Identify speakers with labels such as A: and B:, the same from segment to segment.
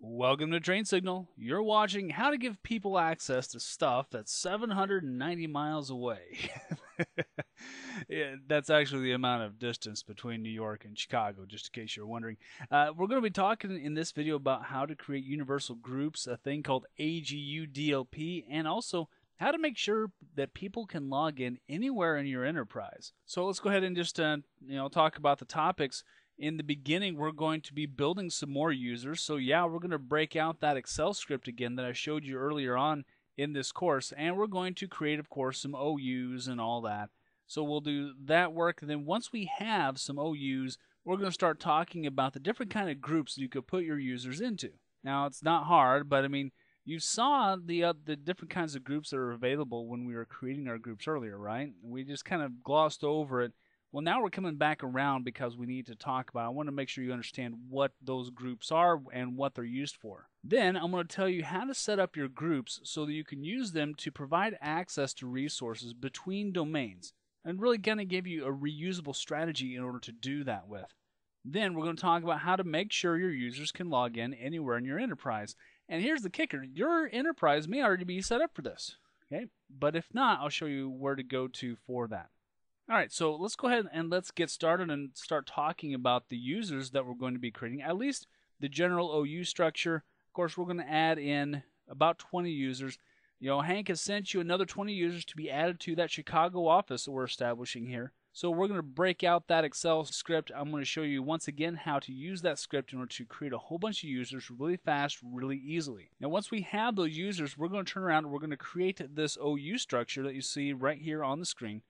A: Welcome to Train Signal. You're watching how to give people access to stuff that's 790 miles away. Yeah, that's actually the amount of distance between New York and Chicago, just in case you're wondering. We're going to be talking in this video about how to create universal groups, a thing called AGUDLP, and also how to make sure that people can log in anywhere in your enterprise. So let's go ahead and just talk about the topics. In the beginning, we're going to be building some more users. So yeah, we're going to break out that Excel script again that I showed you earlier on in this course. And we're going to create, of course, some OUs and all that. So we'll do that work. And then once we have some OUs, we're going to start talking about the different kind of groups that you could put your users into. Now, it's not hard, but I mean, you saw the different kinds of groups that are available when we were creating our groups earlier, right? We just kind of glossed over it. Well, now we're coming back around because we need to talk about, I want to make sure you understand what those groups are and what they're used for. Then I'm going to tell you how to set up your groups so that you can use them to provide access to resources between domains and really going to give you a reusable strategy in order to do that with. Then we're going to talk about how to make sure your users can log in anywhere in your enterprise. And here's the kicker. Your enterprise may already be set up for this, okay? But if not, I'll show you where to go to for that. All right, so let's go ahead and let's get started and start talking about the users that we're going to be creating, at least the general OU structure. Of course, we're going to add in about 20 users. Hank has sent you another 20 users to be added to that Chicago office that we're establishing here. So we're going to break out that Excel script. I'm going to show you once again how to use that script in order to create a whole bunch of users really fast, really easily. Now, once we have those users, we're going to turn around and we're going to create this OU structure that you see right here on the screen.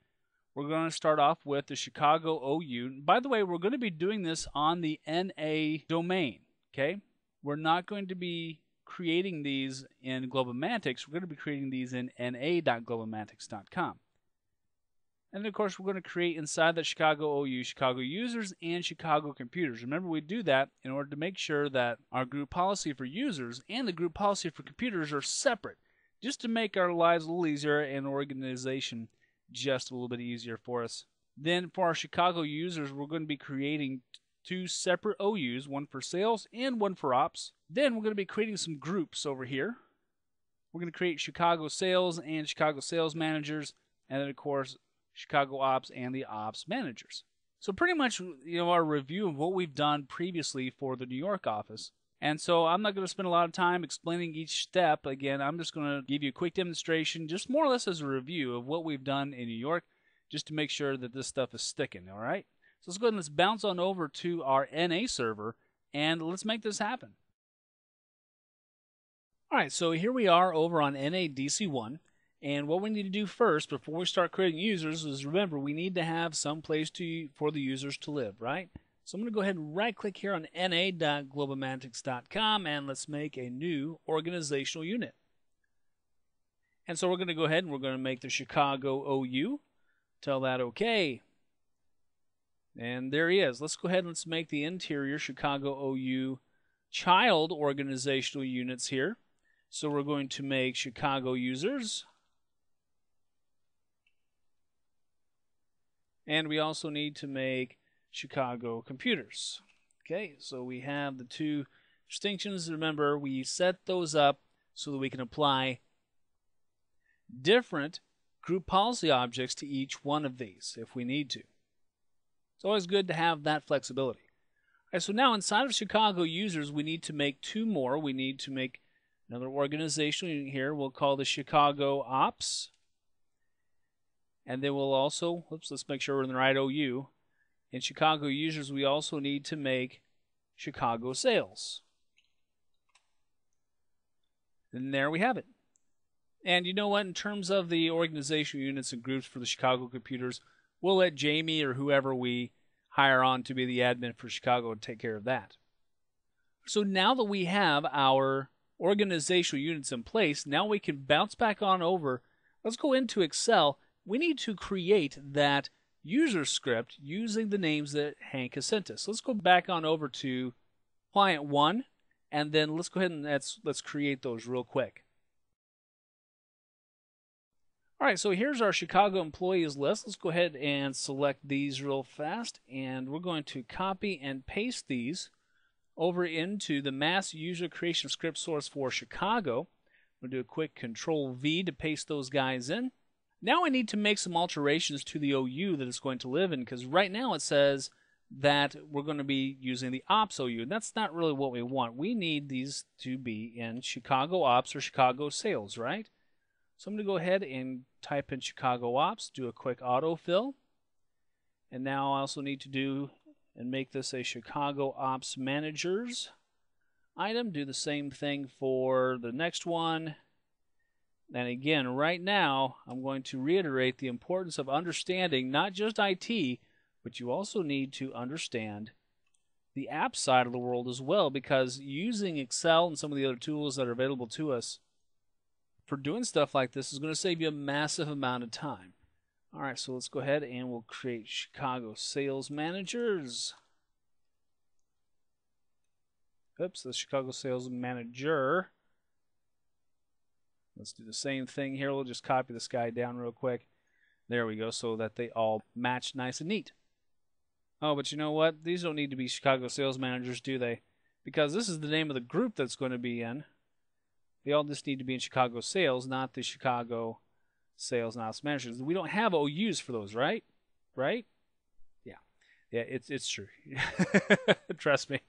A: We're going to start off with the Chicago OU. By the way, we're going to be doing this on the NA domain, okay? We're not going to be creating these in Globomantics. We're going to be creating these in na.globomantics.com. And of course, we're going to create inside that Chicago OU, Chicago users and Chicago computers. Remember, we do that in order to make sure that our group policy for users and the group policy for computers are separate, just to make our lives a little easier and organization just a little bit easier for us. Then for our Chicago users, we're going to be creating two separate OUs, one for sales and one for ops. Then we're going to be creating some groups over here. We're going to create Chicago sales and Chicago sales managers, and then of course Chicago ops and the ops managers. So pretty much our review of what we've done previously for the New York office. And so I'm not going to spend a lot of time explaining each step. Again, I'm just going to give you a quick demonstration, just more or less as a review of what we've done in New York, just to make sure that this stuff is sticking, all right? So let's go ahead and let's bounce on over to our NA server, and let's make this happen. All right, so here we are over on NADC1, and what we need to do first, before we start creating users, is remember, we need to have some place for the users to live, right? So I'm going to go ahead and right-click here on na.globomantics.com, and let's make a new organizational unit. And so we're going to go ahead and we're going to make the Chicago OU. Tell that OK. And there he is. Let's go ahead and let's make the interior Chicago OU child organizational units here. So we're going to make Chicago users. And we also need to make Chicago computers. Okay, so we have the two distinctions. Remember, we set those up so that we can apply different group policy objects to each one of these if we need to. It's always good to have that flexibility. All right, so now inside of Chicago users, we need to make two more. We need to make another organizational unit here. We'll call the Chicago Ops. And then we'll also, let's make sure we're in the right OU. In Chicago users, we also need to make Chicago sales. And there we have it. And you know what? In terms of the organizational units and groups for the Chicago computers, we'll let Jamie or whoever we hire on to be the admin for Chicago take care of that. So now that we have our organizational units in place, now we can bounce back on over. Let's go into Excel. We need to create that user script using the names that Hank has sent us. Let's go back on over to client 1, and then let's go ahead and let's create those real quick. All right, so here's our Chicago employees list. Let's go ahead and select these real fast, and we're going to copy and paste these over into the mass user creation script source for Chicago. We'll do a quick Control V to paste those guys in. Now I need to make some alterations to the OU that it's going to live in, because right now it says that we're going to be using the ops OU. That's not really what we want. We need these to be in Chicago ops or Chicago sales, right? So I'm going to go ahead and type in Chicago ops, do a quick autofill. And now I also need to do and make this a Chicago ops managers item. Do the same thing for the next one. And again, right now, I'm going to reiterate the importance of understanding not just IT, but you also need to understand the app side of the world as well, because using Excel and some of the other tools that are available to us for doing stuff like this is going to save you a massive amount of time. All right, so let's go ahead and we'll create Chicago sales managers. Oops, the Chicago sales manager. Let's do the same thing here. We'll just copy this guy down real quick. There we go, so that they all match nice and neat. Oh, but you know what? These don't need to be Chicago sales managers, do they? Because this is the name of the group that's going to be in. They all just need to be in Chicago sales, not the Chicago sales and ops managers. We don't have OUs for those, right? Right? Yeah, it's true. Trust me.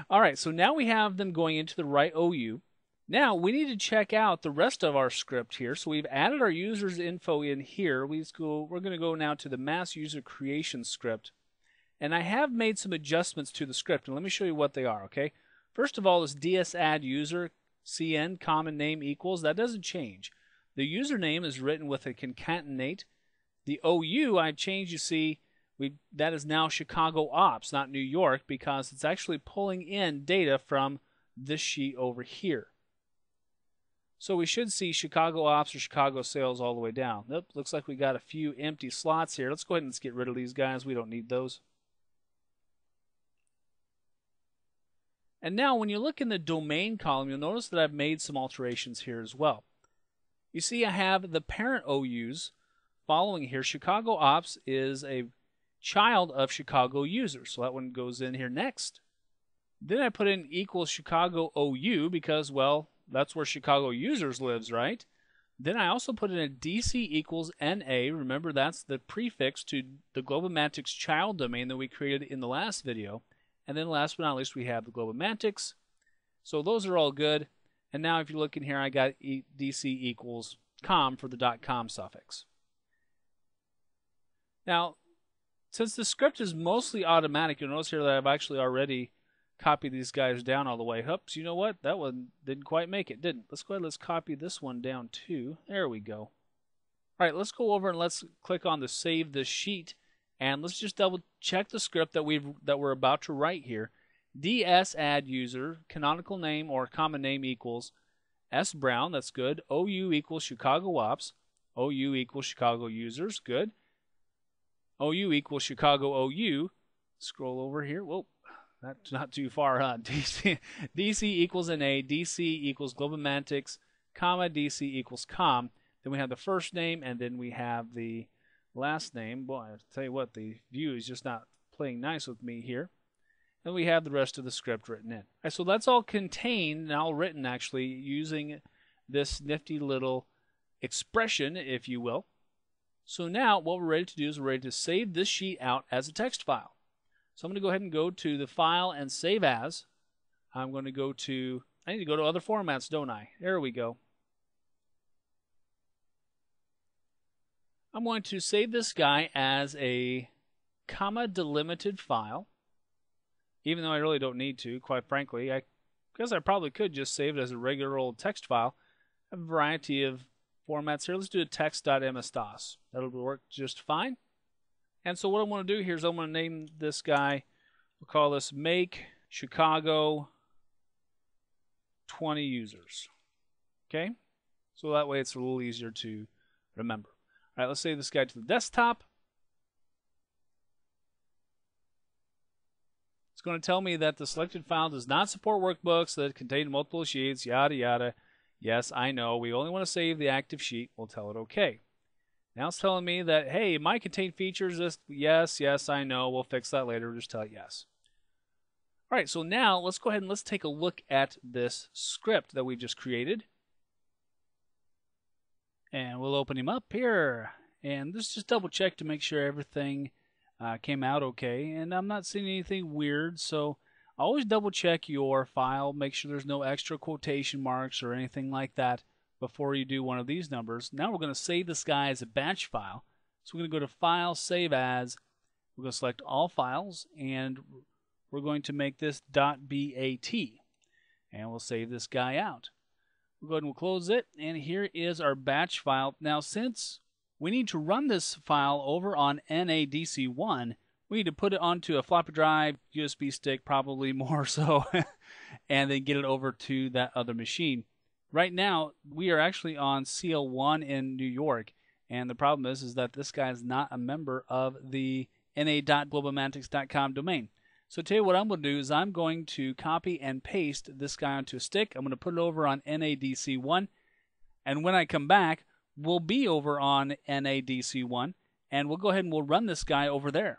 A: All right, so now we have them going into the right OU. Now we need to check out the rest of our script here. So we've added our users info in here. We're going to go now to the mass user creation script. And I have made some adjustments to the script, and let me show you what they are, okay? First of all, this ds_add_user cn common name equals, that doesn't change. The username is written with a concatenate. The OU I've changed, you see, that is now Chicago ops, not New York, because it's actually pulling in data from this sheet over here. So we should see Chicago ops or Chicago sales all the way down. Nope, looks like we got a few empty slots here. Let's go ahead and get rid of these guys. We don't need those. And now when you look in the domain column, you'll notice that I've made some alterations here as well. You see I have the parent OUs following here. Chicago ops is a child of Chicago users, so that one goes in here next. Then I put in equals Chicago OU because, well, that's where Chicago users lives, right? Then I also put in a DC equals NA. Remember, that's the prefix to the Globomantics child domain that we created in the last video. And then last but not least, we have the Globomantics. So those are all good. And now if you look in here, I got DC equals com for the .com suffix. Now, since the script is mostly automatic, you'll notice here that I've actually already copied these guys down all the way. Oops, you know what? That one didn't quite make it, didn't. Let's go ahead, let's copy this one down too. There we go. All right, let's go over and let's click on the Save This Sheet, and let's just double check the script that we're about to write here. ds_add_user, canonical name or common name equals S Brown, that's good. OU equals Chicago ops. OU equals Chicago users, good. OU equals Chicago OU. Scroll over here. Whoa, that's not too far, huh? DC equals NA. DC equals Globomantics, comma DC equals com. Then we have the first name, and then we have the last name. Boy, I tell you what, the view is just not playing nice with me here. And we have the rest of the script written in. Right, so that's all contained and all written actually using this nifty little expression, if you will. So now what we're ready to do is we're ready to save this sheet out as a text file. So I'm going to go ahead and go to the File and Save As. I'm going to go to, I need to go to other formats, don't I? There we go. I'm going to save this guy as a comma delimited file, even though I really don't need to, quite frankly. Because I probably could just save it as a regular old text file. I have a variety of formats here. Let's do a text.ms-dos. That'll work just fine. And so what I'm going to do here is I'm going to name this guy, we'll call this Make Chicago 20 Users. Okay? So that way it's a little easier to remember. All right, let's save this guy to the desktop. It's going to tell me that the selected file does not support workbooks that contain multiple sheets, yada, yada. Yes, I know. We only want to save the active sheet. We'll tell it OK. Now it's telling me that, hey, it might contain features. Yes, I know. We'll fix that later. We'll just tell it yes. All right, so now let's go ahead and let's take a look at this script that we just created. And we'll open him up here. And let's just double check to make sure everything came out okay. And I'm not seeing anything weird, so always double check your file. Make sure there's no extra quotation marks or anything like that before you do one of these numbers. Now we're going to save this guy as a batch file. So we're going to go to File, Save As. We're going to select All Files, and we're going to make this .bat. And we'll save this guy out. We'll go ahead and we'll close it, and here is our batch file. Now, since we need to run this file over on NADC1, we need to put it onto a floppy drive, USB stick, probably more so, and then get it over to that other machine. Right now, we are actually on CL1 in New York, and the problem is that this guy is not a member of the na.globalmantics.com domain. So tell you what I'm going to do is I'm going to copy and paste this guy onto a stick. I'm going to put it over on NADC1. And when I come back, we'll be over on NADC1. And we'll go ahead and we'll run this guy over there.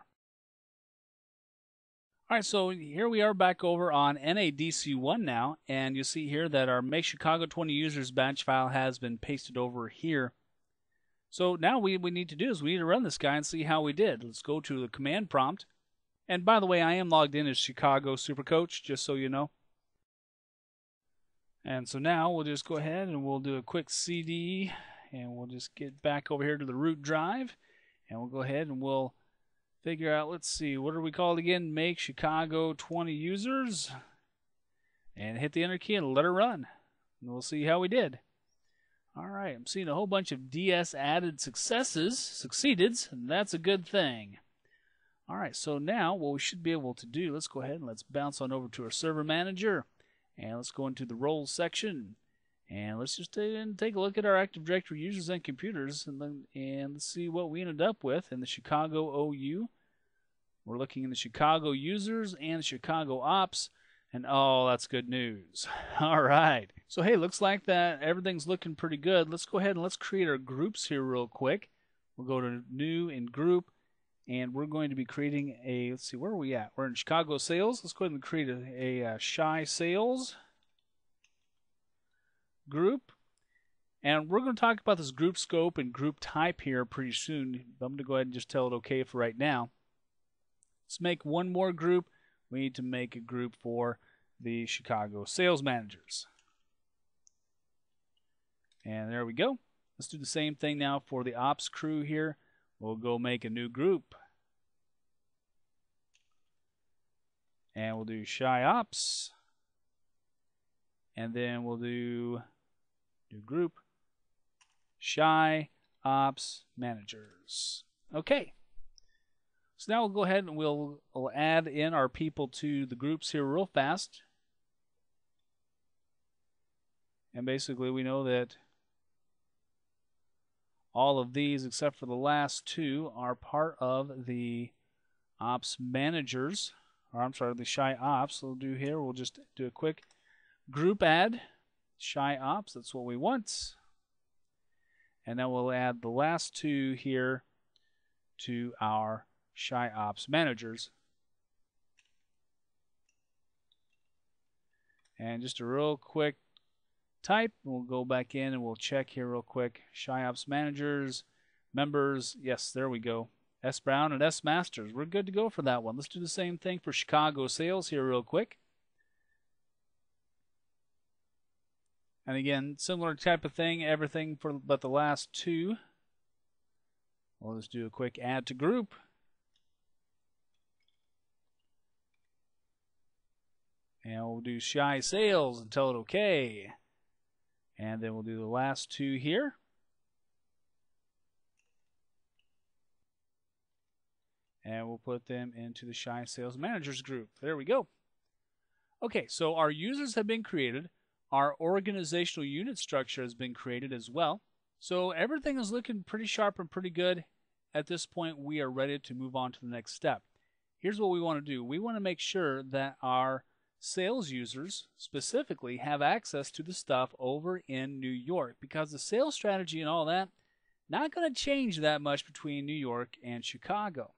A: All right, so here we are back over on NADC1 now. And you see here that our Make Chicago 20 Users batch file has been pasted over here. So now what we need to do is we need to run this guy and see how we did. Let's go to the command prompt. And by the way, I am logged in as Chicago Super Coach, just so you know. And so now we'll just go ahead and we'll do a quick CD, and we'll just get back over here to the root drive, and we'll go ahead and we'll figure out, let's see, what are we called again? Make Chicago 20 Users, and hit the enter key and let her run. And we'll see how we did. All right, I'm seeing a whole bunch of DS added succeededs, and that's a good thing. All right, so now what we should be able to do, let's go ahead and let's bounce on over to our server manager, and let's go into the roles section, and let's just take a look at our Active Directory users and computers, and let's see what we ended up with in the Chicago OU. We're looking in the Chicago users and the Chicago ops, and oh, that's good news. All right, so hey, looks like that everything's looking pretty good. Let's go ahead and let's create our groups here real quick. We'll go to New and Group. And we're going to be creating a, let's see, where are we at? We're in Chicago Sales. Let's go ahead and create a Shy Sales group. And we're going to talk about this group scope and group type here pretty soon. I'm going to go ahead and just tell it okay for right now. Let's make one more group. We need to make a group for the Chicago Sales Managers. And there we go. Let's do the same thing now for the Ops crew here. We'll go make a new group. And we'll do Shy Ops. And then we'll do new group. Shy Ops Managers. Okay. So now we'll go ahead and we'll add in our people to the groups here real fast. And basically we know that all of these, except for the last two, are part of the ops managers, or I'm sorry, the Shy Ops. So we'll do here, we'll just do a quick group add, Shy Ops, that's what we want. And then we'll add the last two here to our Shy Ops managers. And just a real quick type. We'll go back in and we'll check here real quick. Shy Ops Managers, members, yes, there we go. S Brown and S Masters. We're good to go for that one. Let's do the same thing for Chicago Sales here real quick. And again, similar type of thing, everything for but the last two. We'll just do a quick add to group. And we'll do Shy Sales and tell it okay. And then we'll do the last two here. And we'll put them into the Shy Sales Managers group. There we go. Okay, so our users have been created. Our organizational unit structure has been created as well. So everything is looking pretty sharp and pretty good. At this point, we are ready to move on to the next step. Here's what we want to do. We want to make sure that our sales users specifically have access to the stuff over in New York, because the sales strategy and all that not going to change that much between New York and Chicago.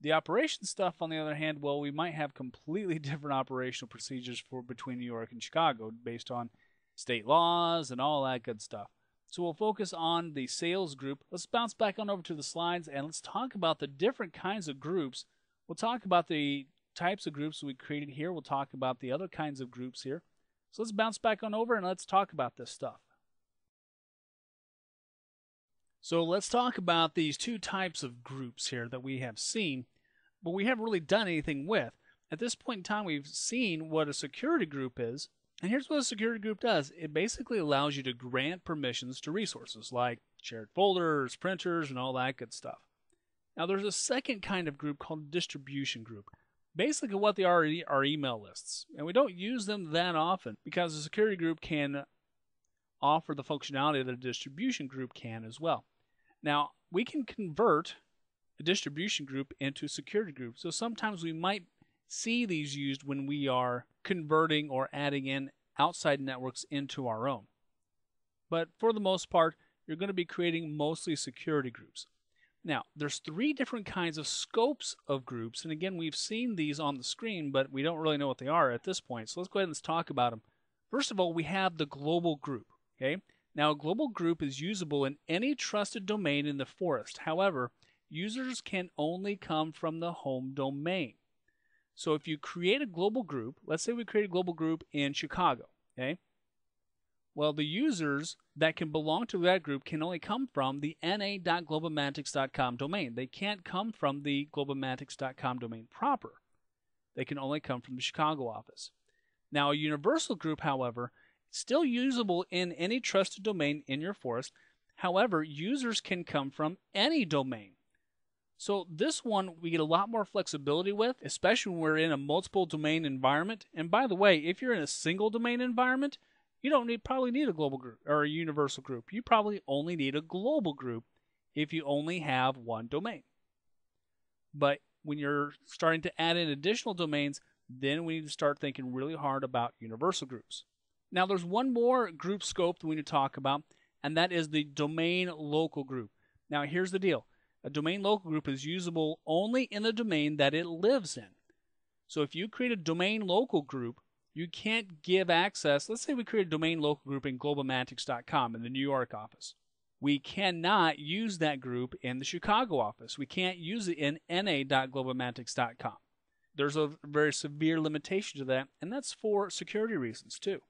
A: The operation stuff, on the other hand, well, we might have completely different operational procedures for between New York and Chicago based on state laws and all that good stuff. So we'll focus on the sales group. Let's bounce back on over to the slides and let's talk about the different kinds of groups. We'll talk about the types of groups we created here. We'll talk about the other kinds of groups here. So let's bounce back on over and let's talk about this stuff. So let's talk about these two types of groups here that we have seen, but we haven't really done anything with. At this point in time, we've seen what a security group is, and here's what a security group does. It basically allows you to grant permissions to resources like shared folders, printers, and all that good stuff. Now there's a second kind of group called a distribution group. Basically what they are email lists, and we don't use them that often because a security group can offer the functionality that a distribution group can as well. Now, we can convert a distribution group into a security group. So sometimes we might see these used when we are converting or adding in outside networks into our own. But for the most part, you're going to be creating mostly security groups. Now, there's three different kinds of scopes of groups. And again, we've seen these on the screen, but we don't really know what they are at this point. So let's go ahead and let's talk about them. First of all, we have the global group. Okay. Now, a global group is usable in any trusted domain in the forest. However, users can only come from the home domain. So if you create a global group, let's say we create a global group in Chicago, okay? Well, the users that can belong to that group can only come from the na.globalmantics.com domain. They can't come from the globalmantics.com domain proper. They can only come from the Chicago office. Now, a universal group, however, still usable in any trusted domain in your forest. However, users can come from any domain. So this one we get a lot more flexibility with, especially when we're in a multiple domain environment. And by the way, if you're in a single domain environment, you don't probably need a global group or a universal group. You probably only need a global group if you only have one domain. But when you're starting to add in additional domains, then we need to start thinking really hard about universal groups. Now, there's one more group scope that we need to talk about, and that is the domain local group. Now, here's the deal. A domain local group is usable only in the domain that it lives in. So if you create a domain local group, you can't give access. Let's say we create a domain local group in globalmantics.com in the New York office. We cannot use that group in the Chicago office. We can't use it in na.globalmantics.com. There's a very severe limitation to that, and that's for security reasons too.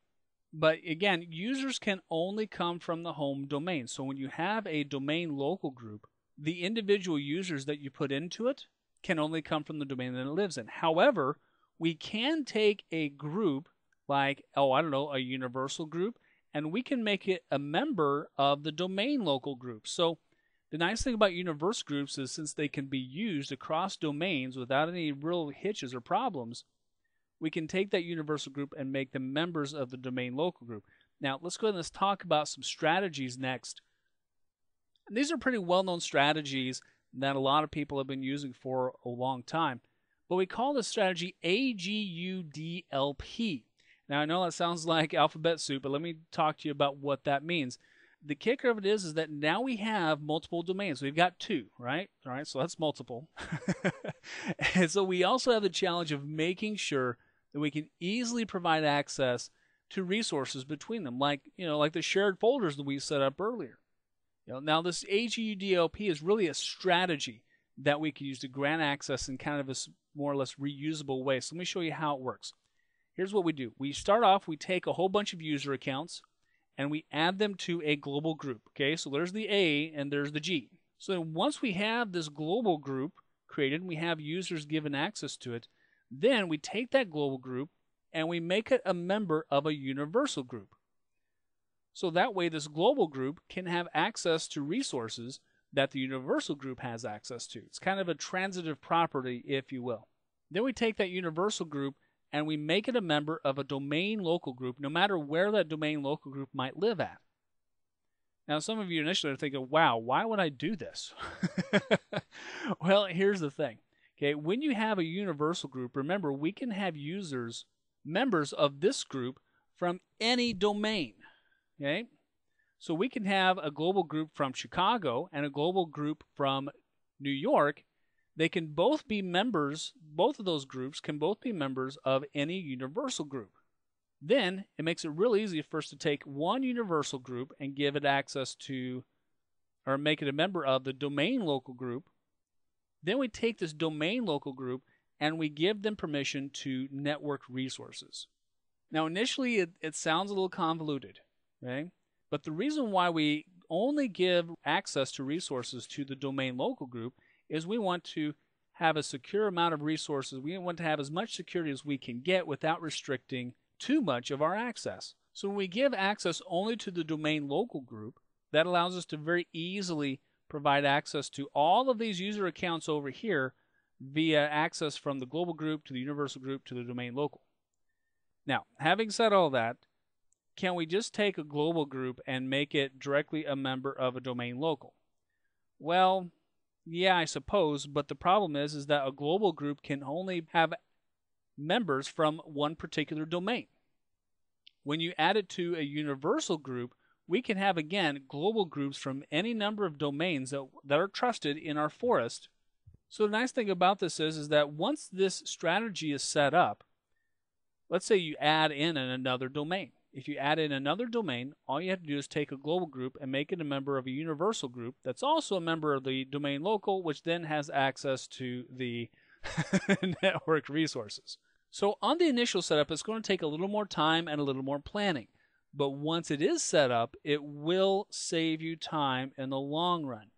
A: But again, users can only come from the home domain. So when you have a domain local group, the individual users that you put into it can only come from the domain that it lives in. However, we can take a group like, a universal group, and we can make it a member of the domain local group. So the nice thing about universal groups is since they can be used across domains without any real hitches or problems, we can take that universal group and make them members of the domain local group. Now, let's go ahead and let's talk about some strategies next. And these are pretty well-known strategies that a lot of people have been using for a long time. But we call this strategy AGUDLP. Now, I know that sounds like alphabet soup, but let me talk to you about what that means. The kicker of it is that now we have multiple domains. We've got two, right? All right, so that's multiple. And so we also have the challenge of making sure that we can easily provide access to resources between them, like the shared folders that we set up earlier. Now this AGUDLP is really a strategy that we can use to grant access in kind of a more or less reusable way. So let me show you how it works. Here's what we do. We start off, we take a whole bunch of user accounts and we add them to a global group. Okay, so there's the A and there's the G. So then once we have this global group created and we have users given access to it, then we take that global group and we make it a member of a universal group. So that way this global group can have access to resources that the universal group has access to. It's kind of a transitive property, if you will. Then we take that universal group and we make it a member of a domain local group, no matter where that domain local group might live at. Now, some of you initially are thinking, wow, why would I do this? Well, here's the thing. Okay, when you have a universal group, remember, we can have users, members of this group from any domain. Okay, so we can have a global group from Chicago and a global group from New York they can both be members, both of those groups can both be members of any universal group. Then it makes it real easy for us to take one universal group and give it access to, or make it a member of the domain local group. Then we take this domain local group and we give them permission to network resources. Now initially it sounds a little convoluted, okay? But the reason why we only give access to resources to the domain local group is we want to have a secure amount of resources. We want to have as much security as we can get without restricting too much of our access. So when we give access only to the domain local group, that allows us to very easily provide access to all of these user accounts over here via access from the global group to the universal group to the domain local. Now, having said all that, can we just take a global group and make it directly a member of a domain local? Well, yeah, I suppose, but the problem is that a global group can only have members from one particular domain. When you add it to a universal group, we can have, again, global groups from any number of domains that are trusted in our forest. So the nice thing about this is that once this strategy is set up, let's say you add in another domain. If you add in another domain, all you have to do is take a global group and make it a member of a universal group that's also a member of the domain local, which then has access to the network resources. So on the initial setup, it's going to take a little more time and a little more planning. But once it is set up, it will save you time in the long run.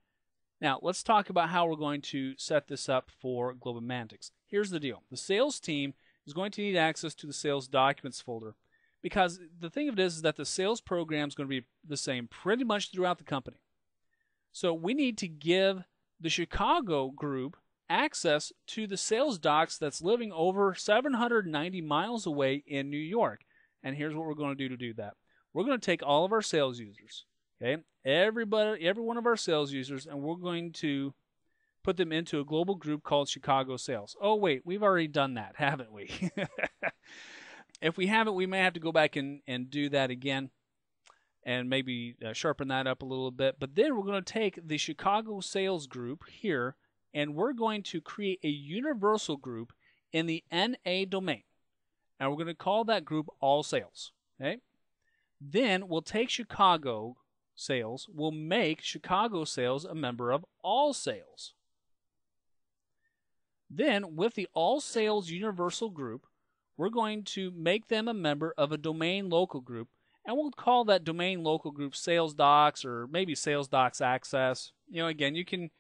A: Now, let's talk about how we're going to set this up for GlobalMantics. Here's the deal. The sales team is going to need access to the sales documents folder, because the thing of it is that the sales program is going to be the same pretty much throughout the company. So we need to give the Chicago group access to the sales docs that's living over 790 miles away in New York. And here's what we're going to do that. We're going to take all of our sales users, okay, every one of our sales users, and we're going to put them into a global group called Chicago Sales. Oh, wait, we've already done that, haven't we? If we haven't, we may have to go back and do that again and maybe sharpen that up a little bit. But then we're going to take the Chicago Sales group here, and we're going to create a universal group in the NA domain. And we're going to call that group All Sales. Okay? Then we'll take Chicago Sales, we'll make Chicago Sales a member of All Sales. Then with the All Sales universal group, we're going to make them a member of a domain local group, and we'll call that domain local group Sales Docs, or maybe Sales Docs Access. You know, again, you can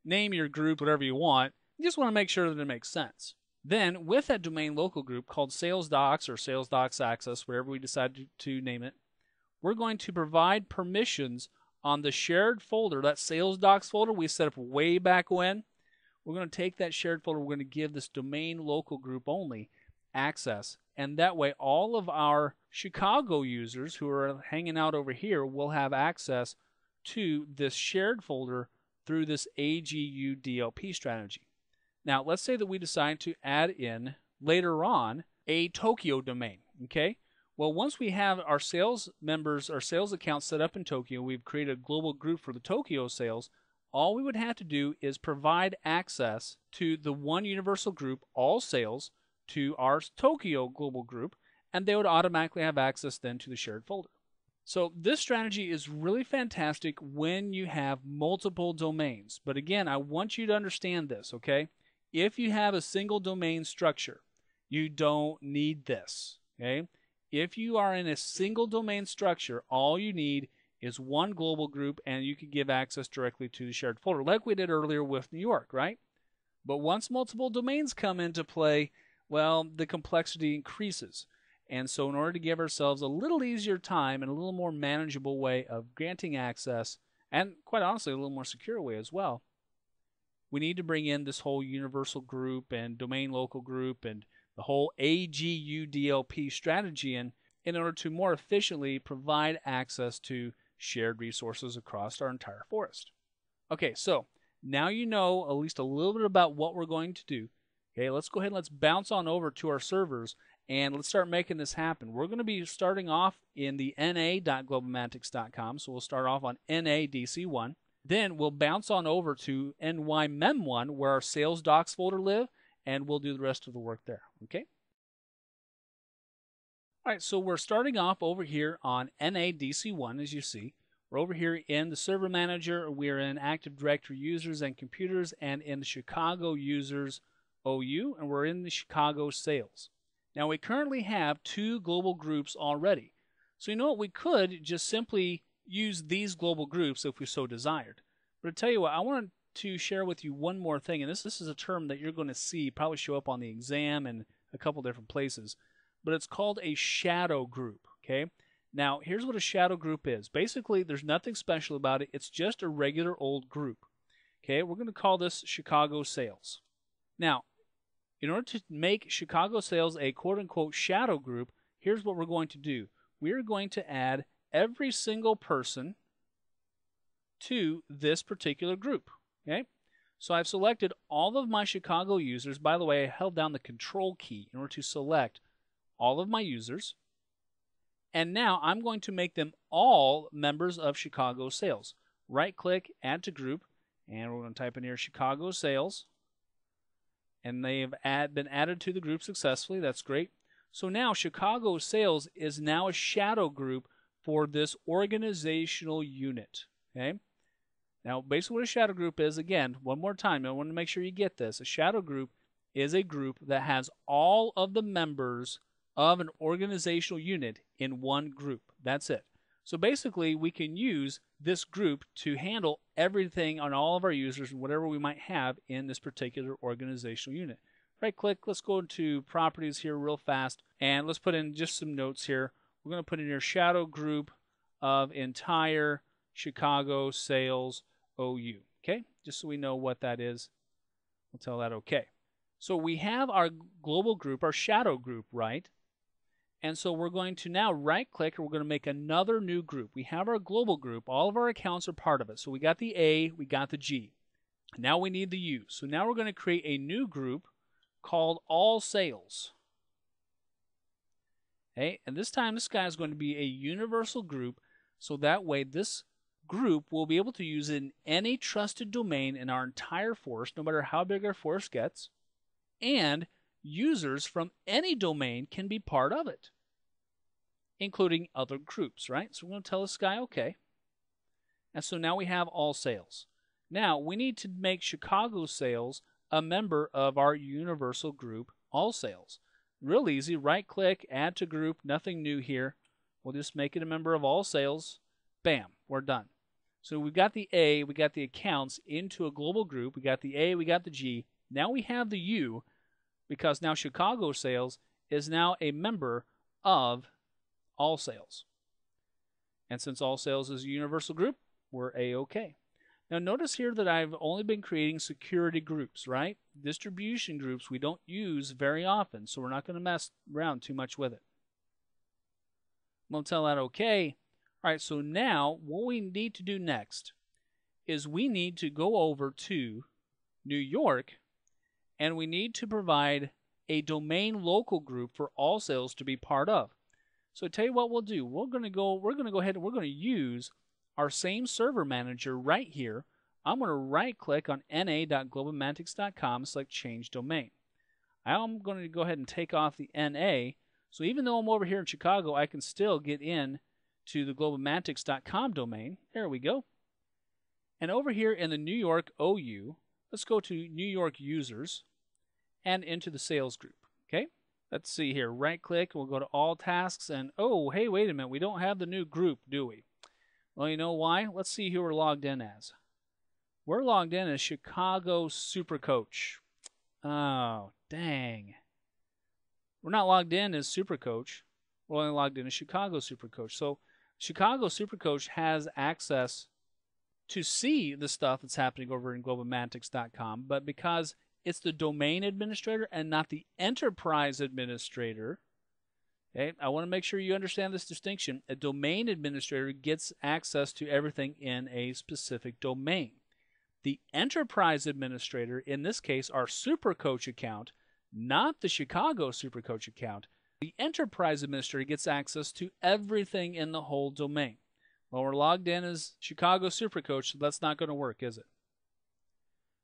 A: name your group whatever you want. You just want to make sure that it makes sense. Then with that domain local group called Sales Docs or Sales Docs Access, whatever we decide to name it, we're going to provide permissions on the shared folder, that Sales Docs folder we set up way back when. We're going to take that shared folder, we're going to give this domain local group only access, and that way all of our Chicago users who are hanging out over here will have access to this shared folder through this AGUDLP strategy. Now, let's say that we decide to add in later on a Tokyo domain, okay? Well, once we have our sales members, our sales accounts set up in Tokyo, we've created a global group for the Tokyo sales, all we would have to do is provide access to the one universal group, All Sales, to our Tokyo global group, and they would automatically have access then to the shared folder. So this strategy is really fantastic when you have multiple domains. But again, I want you to understand this, okay? If you have a single domain structure, you don't need this, okay? If you are in a single domain structure, all you need is one global group, and you can give access directly to the shared folder, like we did earlier with New York, right? But once multiple domains come into play, well, the complexity increases. And so in order to give ourselves a little easier time and a little more manageable way of granting access, and quite honestly, a little more secure way as well, we need to bring in this whole universal group and domain local group and the whole AGUDLP strategy in order to more efficiently provide access to shared resources across our entire forest. Okay, so now you know at least a little bit about what we're going to do. Okay, let's go ahead and let's bounce on over to our servers and let's start making this happen. We're going to be starting off in the na.globalmantics.com, so we'll start off on NADC1. Then we'll bounce on over to NYMem1 where our sales docs folder live, and we'll do the rest of the work there, okay? All right, so we're starting off over here on NADC1, as you see. We're over here in the server manager. We're in Active Directory users and computers, and in the Chicago users OU, and we're in the Chicago sales. Now we currently have 2 global groups already. So you know what, we could just simply use these global groups if we so desired. But I tell you what, I want to share with you one more thing, and this is a term that you're going to see probably show up on the exam and a couple different places, but it's called a shadow group, okay? Now, here's what a shadow group is. Basically, there's nothing special about it. It's just a regular old group, okay? We're going to call this Chicago sales. Now, in order to make Chicago sales a quote-unquote shadow group, here's what we're going to do. We're going to add every single person to this particular group, okay? So I've selected all of my Chicago users. By the way, I held down the Control key in order to select all of my users. And now I'm going to make them all members of Chicago sales. Right-click, Add to Group, and we're going to type in here Chicago sales. And they've been added to the group successfully. That's great. So now Chicago sales is now a shadow group for this organizational unit, okay? Now, basically what a shadow group is, again, one more time, I want to make sure you get this. A shadow group is a group that has all of the members of an organizational unit in one group. That's it. So basically, we can use this group to handle everything on all of our users and whatever we might have in this particular organizational unit. Right-click, let's go to properties here real fast, and let's put in just some notes here. We're going to put in here shadow group of entire Chicago sales OU, okay? Just so we know what that is, we'll tell that okay. So we have our global group, our shadow group, right? And so we're going to now right-click, and we're going to make another new group. We have our global group. All of our accounts are part of it. So we got the A, we got the G. Now we need the U. So now we're going to create a new group called All Sales. Okay, and this time this guy is going to be a universal group, so that way this group will be able to use in any trusted domain in our entire force, no matter how big our force gets, and users from any domain can be part of it, including other groups, right? So we're going to tell this guy okay. And so now we have All Sales. Now we need to make Chicago sales a member of our universal group, All Sales. Real easy, right-click, Add to Group, nothing new here. We'll just make it a member of All Sales. Bam, we're done. So we've got the A, we got the accounts into a global group. We got the A, we got the G. Now we have the U, because now Chicago sales is now a member of All Sales. And since All Sales is a universal group, we're A-OK. Now notice here that I've only been creating security groups, right? Distribution groups we don't use very often, so we're not going to mess around too much with it. I'm going to tell that okay. All right, so now what we need to do next is we need to go over to New York, and we need to provide a domain local group for All Sales to be part of. So tell you what we'll do. We're going to go ahead and we're going to use our same server manager right here. I'm going to right-click on na.globalmantics.com and select Change Domain. I'm going to go ahead and take off the NA, so even though I'm over here in Chicago, I can still get in to the globalmantics.com domain. There we go. And over here in the New York OU, let's go to New York Users and into the Sales group, okay? Let's see here. Right-click, we'll go to All Tasks, and oh, hey, wait a minute. We don't have the new group, do we? Well, you know why? Let's see who we're logged in as. We're logged in as Chicago Super Coach. Oh, dang. We're not logged in as Super Coach. We're only logged in as Chicago Super Coach. So Chicago Super Coach has access to see the stuff that's happening over in globalmantics.com, but because it's the domain administrator and not the enterprise administrator, okay, I want to make sure you understand this distinction. A domain administrator gets access to everything in a specific domain. The enterprise administrator, in this case, our SuperCoach account, not the Chicago SuperCoach account, the enterprise administrator gets access to everything in the whole domain. Well, we're logged in as Chicago Supercoach, so that's not going to work, is it?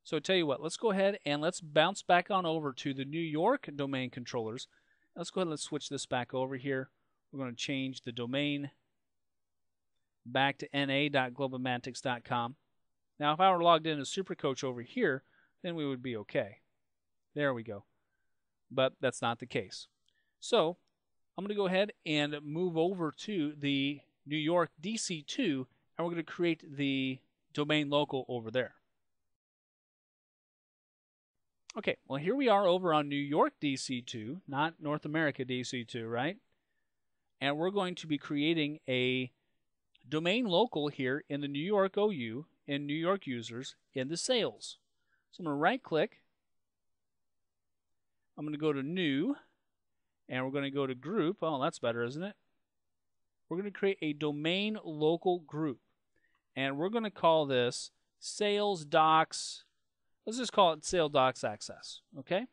A: So tell you what, let's go ahead and let's bounce back on over to the New York domain controllers. Let's go ahead and let's switch this back over here. We're going to change the domain back to na.globomantics.com. Now, if I were logged in as Supercoach over here, then we would be okay. There we go. But that's not the case. So I'm going to go ahead and move over to the New York DC2, and we're going to create the domain local over there. Okay, well, here we are over on New York DC2, not North America DC2, right? And we're going to be creating a domain local here in the New York OU, in New York users, in the sales. So I'm going to right-click. I'm going to go to New, and we're going to go to Group. Oh, that's better, isn't it? We're going to create a domain local group, and we're going to call this Sales Docs. Let's just call it Sales Docs Access, okay?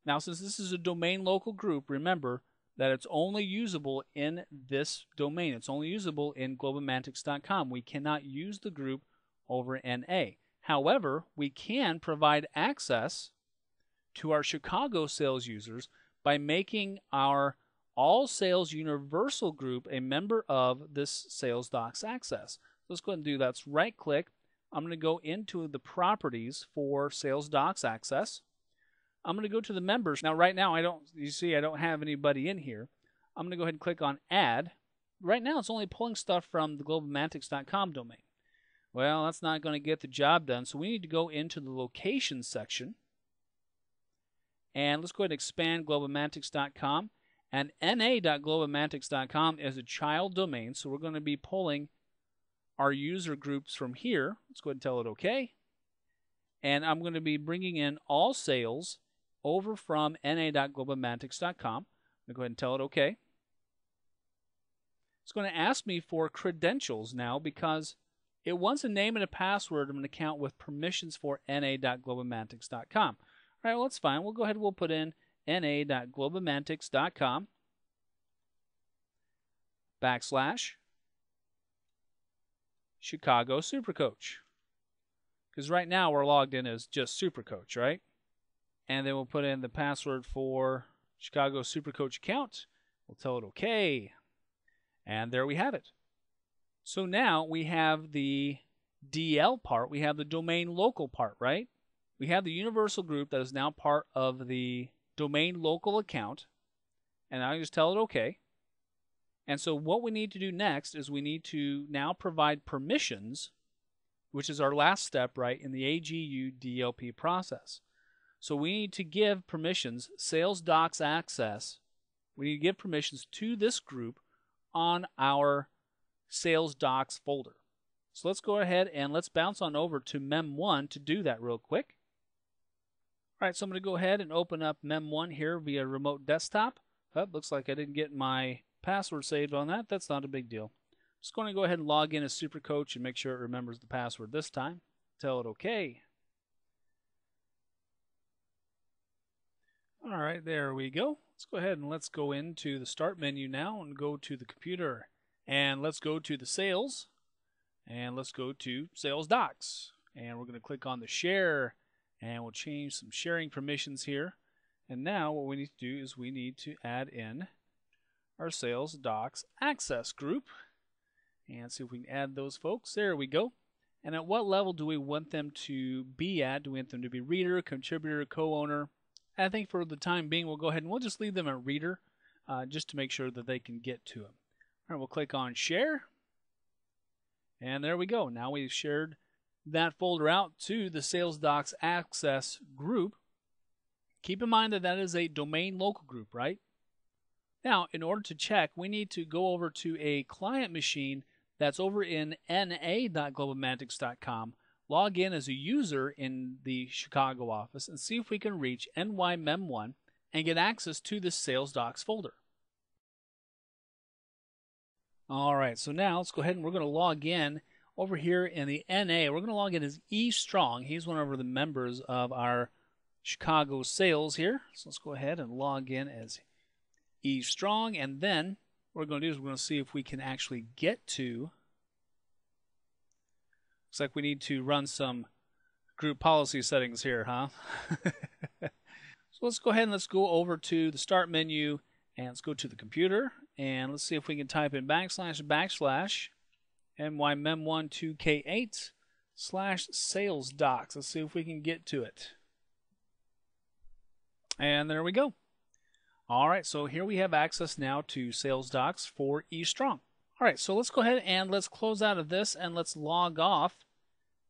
A: Now, since this is a domain local group, remember that it's only usable in this domain. It's only usable in globomantics.com. We cannot use the group over NA. However, we can provide access to our Chicago sales users by making our All Sales Universal group a member of this Sales Docs Access. Let's go ahead and do that. Let's right-click. I'm going to go into the properties for Sales Docs Access. I'm going to go to the members. Now, right now, I don't have anybody in here. I'm going to go ahead and click on Add. Right now, it's only pulling stuff from the globomantics.com domain. Well, that's not going to get the job done, so we need to go into the Locations section. And let's go ahead and expand globomantics.com. And na.globomantics.com is a child domain, so we're going to be pulling our user groups from here. Let's go ahead and tell it OK. And I'm going to be bringing in all sales over from na.globomantics.com. I'm going to go ahead and tell it OK. It's going to ask me for credentials now because it wants a name and a password of an account with permissions for na.globomantics.com. All right, well, that's fine. We'll go ahead and we'll put in na.globomantics.com / Chicago Supercoach. Because right now we're logged in as just Supercoach, right? And then we'll put in the password for Chicago Supercoach account. We'll tell it OK. And there we have it. So now we have the DL part. We have the domain local part, right? We have the universal group that is now part of the domain local account. And I just tell it OK. And so what we need to do next is we need to now provide permissions, which is our last step, right, in the AGUDLP process. So we need to give permissions, Sales Docs Access. We need to give permissions to this group on our Sales Docs folder. So let's go ahead and let's bounce on over to Mem1 to do that real quick. All right, so I'm going to go ahead and open up Mem1 here via remote desktop. Oh, looks like I didn't get my password saved on that. That's not a big deal. Just going to go ahead and log in as Supercoach and make sure it remembers the password this time. Tell it OK. All right, there we go. Let's go ahead and let's go into the Start menu now and go to the computer. And let's go to the Sales. And let's go to Sales Docs. And we're going to click on the Share. And we'll change some sharing permissions here. And now what we need to do is we need to add in our Sales Docs Access group. And see if we can add those folks. There we go. And at what level do we want them to be at? Do we want them to be reader, contributor, co-owner? I think for the time being, we'll go ahead and we'll just leave them at reader just to make sure that they can get to them. All right, we'll click on Share. And there we go. Now we've shared that folder out to the Sales Docs Access group. Keep in mind that that is a domain local group, right? Now, in order to check, we need to go over to a client machine that's over in na.globomantics.com, log in as a user in the Chicago office, and see if we can reach NYMEM1 and get access to this Sales Docs folder. All right, so now let's go ahead and we're going to log in over here in the NA. We're going to log in as E Strong. He's one of the members of our Chicago sales here. So let's go ahead and log in as E Strong, and then what we're going to do is we're going to see if we can actually get to Looks like we need to run some group policy settings here, huh? So let's go ahead and let's go over to the start menu and let's go to the computer and let's see if we can type in // mym12k8/sales docs. Let's see if we can get to it. And there we go. All right, so here we have access now to sales docs for eStrong. All right, so let's go ahead and let's close out of this and let's log off,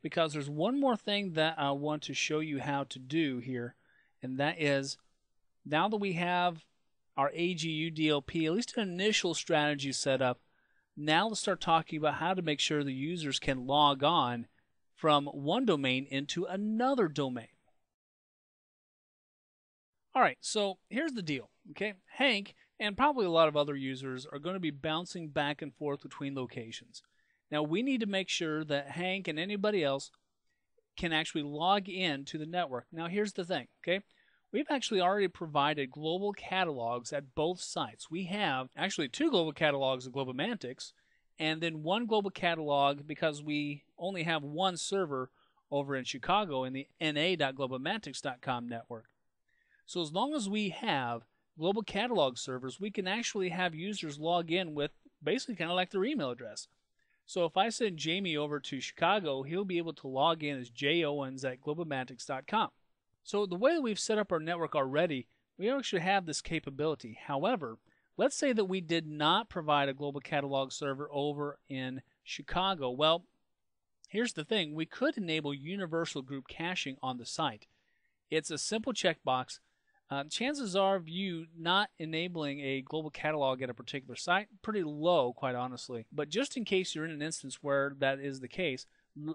A: because there's one more thing that I want to show you how to do here, and that is, now that we have our AGUDLP, at least an initial strategy set up, now let's start talking about how to make sure the users can log on from one domain into another domain. All right, so here's the deal, okay? Hank and probably a lot of other users are going to be bouncing back and forth between locations. Now, we need to make sure that Hank and anybody else can actually log in to the network. Now, here's the thing, okay? We've actually already provided global catalogs at both sites. We have actually 2 global catalogs of Globomantics, and then 1 global catalog because we only have 1 server over in Chicago in the na.globomantics.com network. So as long as we have global catalog servers, we can actually have users log in with basically kind of like their email address. So if I send Jamie over to Chicago, he'll be able to log in as jowens@globomantics.com. So the way that we've set up our network already, we actually have this capability. However, let's say that we did not provide a global catalog server over in Chicago. Well, here's the thing. We could enable universal group caching on the site. It's a simple checkbox. Chances are of you not enabling a global catalog at a particular site, pretty low, quite honestly. But just in case you're in an instance where that is the case,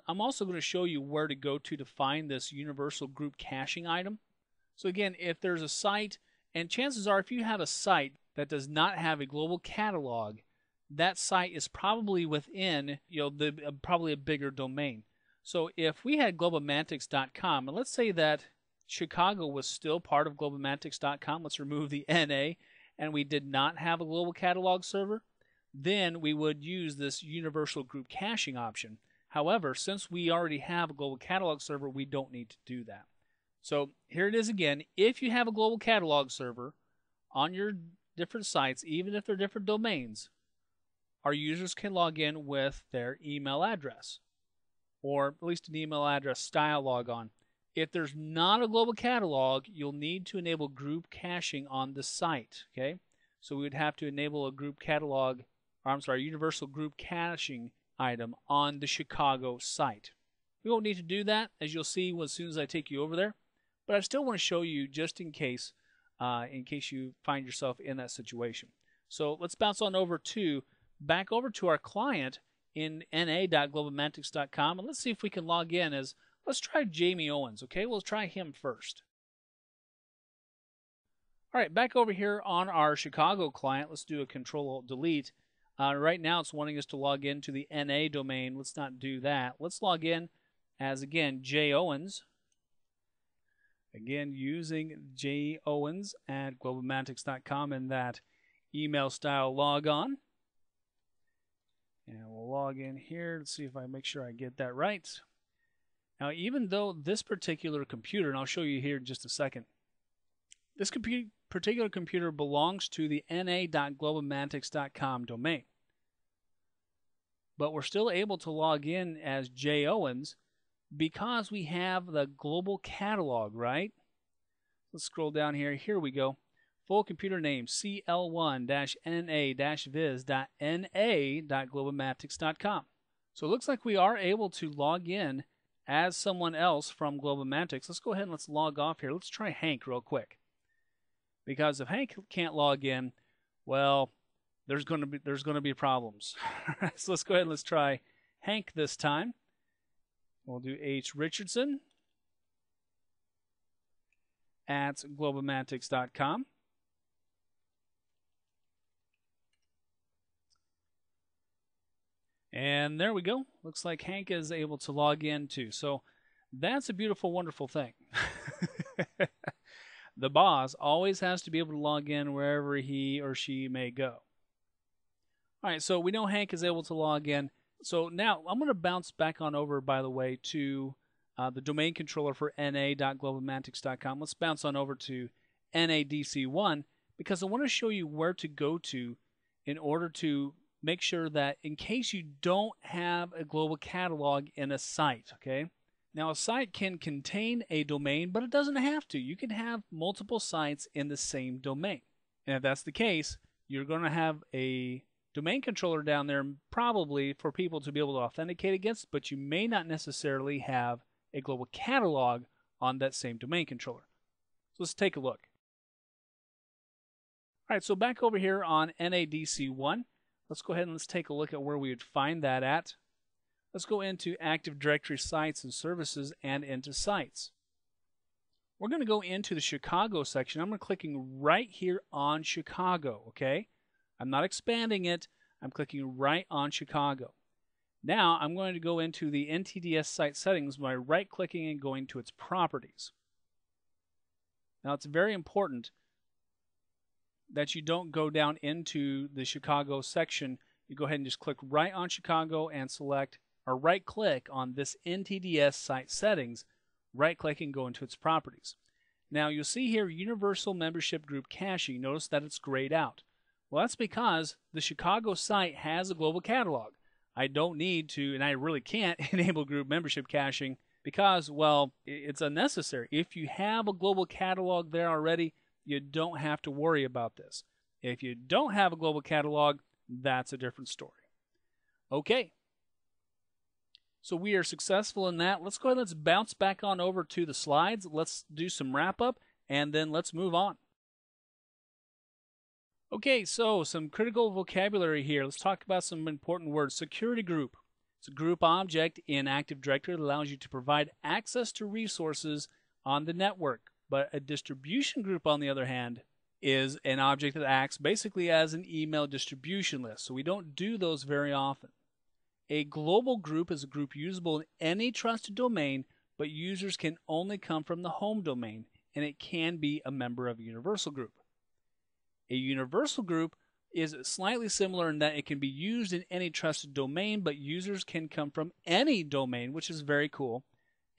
A: I'm also going to show you where to go to find this universal group caching item. So again, if there's a site, and chances are if you have a site that does not have a global catalog, that site is probably within, probably a bigger domain. So if we had globomantics.com, and let's say that Chicago was still part of globomantics.com, let's remove the NA, and we did not have a global catalog server, then we would use this universal group caching option. However, since we already have a global catalog server, we don't need to do that. So here it is again. If you have a global catalog server on your different sites, even if they're different domains, our users can log in with their email address, or at least an email address style logon. If there's not a global catalog, you'll need to enable group caching on the site, okay? So we would have to enable a group catalog, universal group caching item on the Chicago site. We won't need to do that, as you'll see as soon as I take you over there, but I still want to show you just in case you find yourself in that situation. So let's bounce on over back over to our client in na.globomantics.com, and let's see if we can log in as, let's try Jamie Owens, okay? We'll try him first. All right, back over here on our Chicago client, let's do a Control-Alt-Delete. Right now it's wanting us to log into the NA domain. Let's not do that. Let's log in as, again, J. Owens. Again, using jowens@globomantics.com in that email style logon. And we'll log in here. Let's see if I make sure I get that right. Now, even though this particular computer, and I'll show you here in just a second, this particular computer belongs to the na.globomantics.com domain. But we're still able to log in as J. Owens because we have the global catalog, right? Let's scroll down here. Here we go. Full computer name, cl1-na-viz.na.globomantics.com. So it looks like we are able to log in as someone else from Globomantics. Let's go ahead and let's log off here. Let's try Hank real quick. Because if Hank can't log in, well, there's going to be problems. So let's go ahead and let's try Hank this time. We'll do H. Richardson at globomantics.com. And there we go. Looks like Hank is able to log in too. So that's a beautiful, wonderful thing. The boss always has to be able to log in wherever he or she may go. All right, so we know Hank is able to log in. So now I'm going to bounce back on over, by the way, to the domain controller for na.globalmantics.com. Let's bounce on over to NADC1 because I want to show you where to go to in order to make sure that in case you don't have a global catalog in a site, okay? Now, a site can contain a domain, but it doesn't have to. You can have multiple sites in the same domain. And if that's the case, you're going to have a domain controller down there probably for people to be able to authenticate against, but you may not necessarily have a global catalog on that same domain controller. So let's take a look. All right, so back over here on NADC1, let's go ahead and let's take a look at where we would find that at. Let's go into Active Directory Sites and Services and into Sites. We're going to go into the Chicago section. I'm clicking right here on Chicago, okay? I'm not expanding it. I'm clicking right on Chicago. Now I'm going to go into the NTDS site settings by right-clicking and going to its properties. Now it's very important that you don't go down into the Chicago section. You go ahead and just click right on Chicago and select, or right-click on this NTDS site settings, right-click and go into its properties. Now you'll see here Universal Membership Group Caching. Notice that it's grayed out. Well, that's because the Chicago site has a global catalog. I don't need to, and I really can't, enable group membership caching because, well, it's unnecessary. If you have a global catalog there already, you don't have to worry about this. If you don't have a global catalog, that's a different story. Okay. So we are successful in that. Let's go ahead and let's bounce back on over to the slides. Let's do some wrap up, and then let's move on. Okay, so some critical vocabulary here. Let's talk about some important words. Security group. It's a group object in Active Directory that allows you to provide access to resources on the network. But a distribution group, on the other hand, is an object that acts basically as an email distribution list. So we don't do those very often. A global group is a group usable in any trusted domain, but users can only come from the home domain, and it can be a member of a universal group. A universal group is slightly similar in that it can be used in any trusted domain, but users can come from any domain, which is very cool.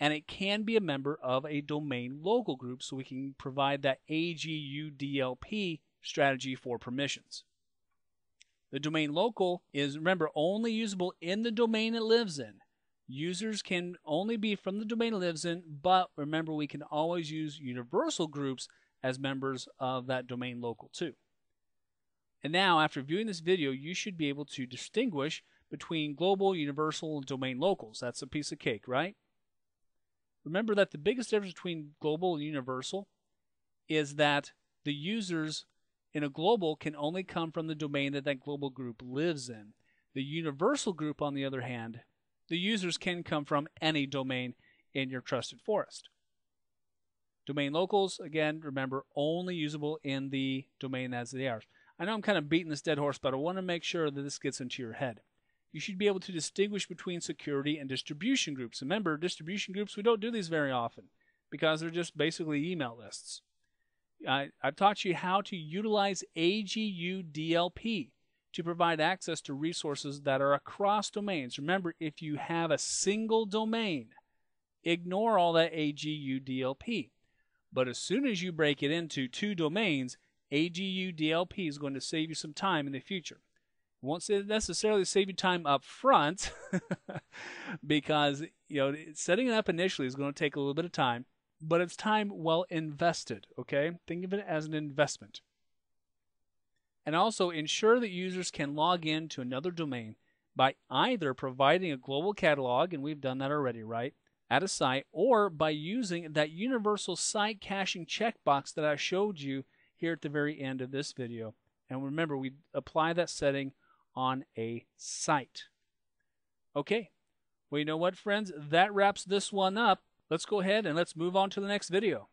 A: And it can be a member of a domain local group, so we can provide that AGUDLP strategy for permissions. The domain local is, remember, only usable in the domain it lives in. Users can only be from the domain it lives in, but remember, we can always use universal groups as members of that domain local too. And now, after viewing this video, you should be able to distinguish between global, universal, and domain locals. That's a piece of cake, right? Remember that the biggest difference between global and universal is that the users in a global can only come from the domain that that global group lives in. The universal group, on the other hand, the users can come from any domain in your trusted forest. Domain locals, again, remember, only usable in the domain as they are. I know I'm kind of beating this dead horse, but I want to make sure that this gets into your head. You should be able to distinguish between security and distribution groups. Remember, distribution groups, we don't do these very often because they're just basically email lists. I've taught you how to utilize AGUDLP to provide access to resources that are across domains. Remember, if you have a single domain, ignore all that AGUDLP. But as soon as you break it into two domains, AGUDLP is going to save you some time in the future. It won't necessarily save you time up front because setting it up initially is going to take a little bit of time, but it's time well invested, okay? Think of it as an investment. And also ensure that users can log in to another domain by either providing a global catalog, and we've done that already, right, at a site, or by using that universal site caching checkbox that I showed you here at the very end of this video. And remember, we apply that setting on a site. Okay, well, you know what, friends? That wraps this one up. Let's go ahead and let's move on to the next video.